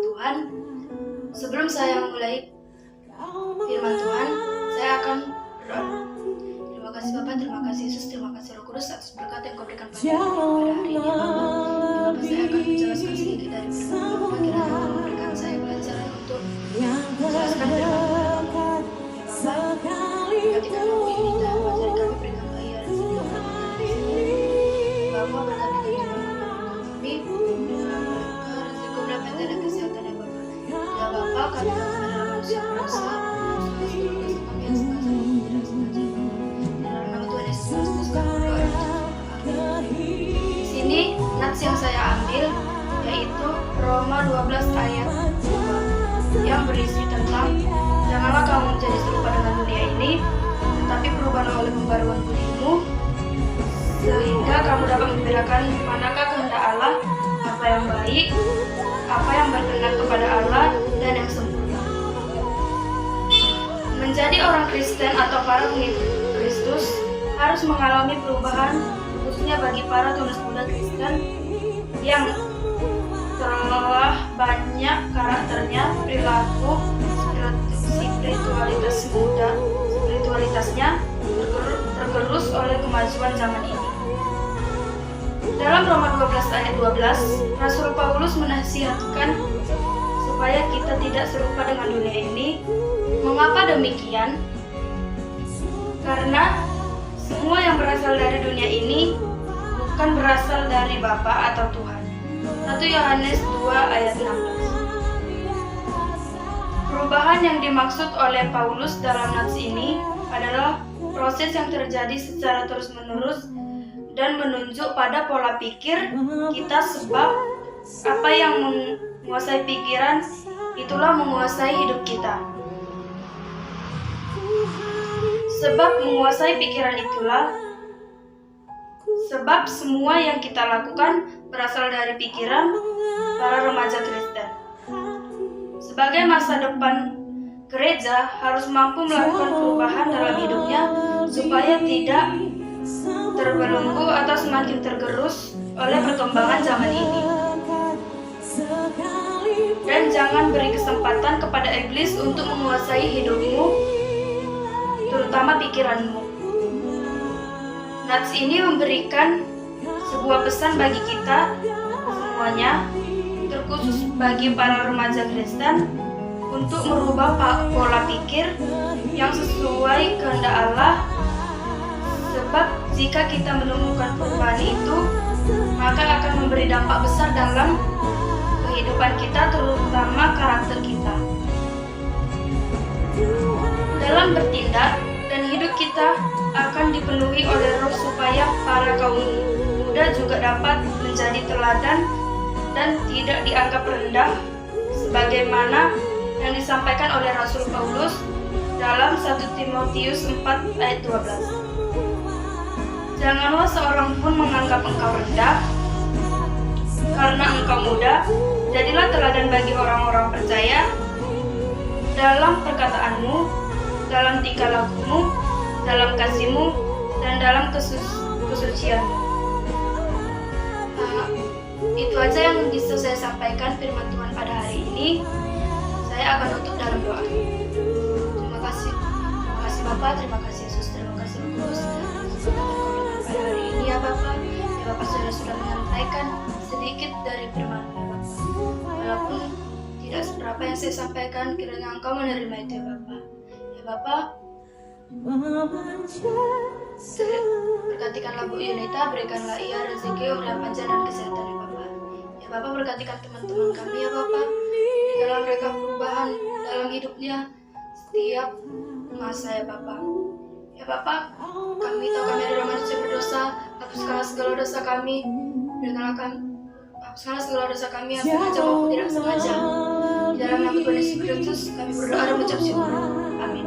Tuhan, sebelum saya memulai firman Tuhan, saya akan berdoa. Terima kasih Bapak, terima kasih Yesus, terima kasih Roh Kudus atas berkat yang Kau berikan pada hari ini ya Bapak. Ya Bapak, saya akan menjelaskan sedikit dari firman Bapak. Kiranya Kau memberikan saya pelajaran untuk menjelaskan firman Tuhan. Ya Bapak, ketika Bapak ini dan mengajar kami berikan kaya dan sedikit Bapak berkati kami kami dengan resiko berapa dan kesehatan ya Bapak. Ya Bapak, kami adalah manusia berdosa, dosa kami yang sengaja maupun tidak sengaja. Dalam nama Tuhan Yesus Kristus kami berdoa. Amin. Di sini nats yang saya ambil yaitu Roma 12 ayat 2 yang berisi tentang janganlah kamu menjadi serupa dengan dunia ini, tetapi berubahlah oleh pembaruan budimu, sehingga kamu dapat membedakan manakah kehendak Allah, apa yang baik, apa yang berkenan kepada Allah, dan yang sempurna. Menjadi orang Kristen atau para pengikut Kristus harus mengalami perubahan, khususnya bagi para tunas muda Kristen yang telah banyak karakternya, perilaku, spiritualitasnya tergerus oleh kemajuan zaman ini. Dalam Roma 12 ayat 12, Rasul Paulus menasihatkan supaya kita tidak serupa dengan dunia ini. Mengapa demikian? Karena semua yang berasal dari dunia ini bukan berasal dari Bapa atau Tuhan. 1 Yohanes 2 ayat 16. Perubahan yang dimaksud oleh Paulus dalam nats ini adalah proses yang terjadi secara terus-menerus dan menunjuk pada pola pikir kita, sebab apa yang menguasai pikiran itulah menguasai hidup kita. Sebab menguasai pikiran itulah sebab semua yang kita lakukan berasal dari pikiran para remaja Kristen. Sebagai masa depan gereja harus mampu melakukan perubahan dalam hidupnya supaya tidak terbelenggu atau semakin tergerus oleh perkembangan zaman ini. Dan jangan beri kesempatan kepada iblis untuk menguasai hidupmu, terutama pikiranmu. Nats ini memberikan sebuah pesan bagi kita semuanya, terkhusus bagi para remaja Kristen, untuk merubah pola pikir yang sesuai kehendak Allah. Sebab jika kita menemukan perubahan itu, maka akan memberi dampak besar dalam kehidupan kita, terutama karakter kita. Dalam bertindak dan hidup kita akan dipenuhi oleh Roh supaya para kaum muda juga dapat menjadi teladan dan tidak dianggap rendah, sebagaimana yang disampaikan oleh Rasul Paulus dalam 1 Timotius 4 ayat 12. Janganlah seorang pun menganggap engkau rendah karena engkau muda. Jadilah teladan bagi orang-orang percaya dalam perkataanmu, dalam tingkah lakumu, dalam kasihmu, dan dalam kesucianmu. Itu aja yang bisa saya sampaikan firman Tuhan pada hari ini. Saya akan tutup dalam doa. Terima kasih Bapak, terima kasih Yesus, terima kasih Roh Kudus pada hari ini ya Bapak. Ya Bapak sudah menyampaikan sedikit dari firman ya Bapak. Walaupun tidak seberapa yang saya sampaikan, kiranya Engkau menerima itu ya Bapak. Ya Bapak, berkatikanlah Bu Yunita, berikanlah ia rezeki, umur panjang dan kesehatan ya Bapak. Ya Bapak, berkatikan teman-teman kami ya Bapak, berikanlah mereka perubahan dalam hidupnya setiap masa ya Bapak. Ya Bapak, kami tahu kami adalah manusia berdosa, hapuskanlah segala dosa kami, hapuskanlah segala dosa kami yang sengaja maupun tidak sengaja. Di dalam nama Tuhan Yesus Kristus kami berdoa dan mengucap syukur. Amin.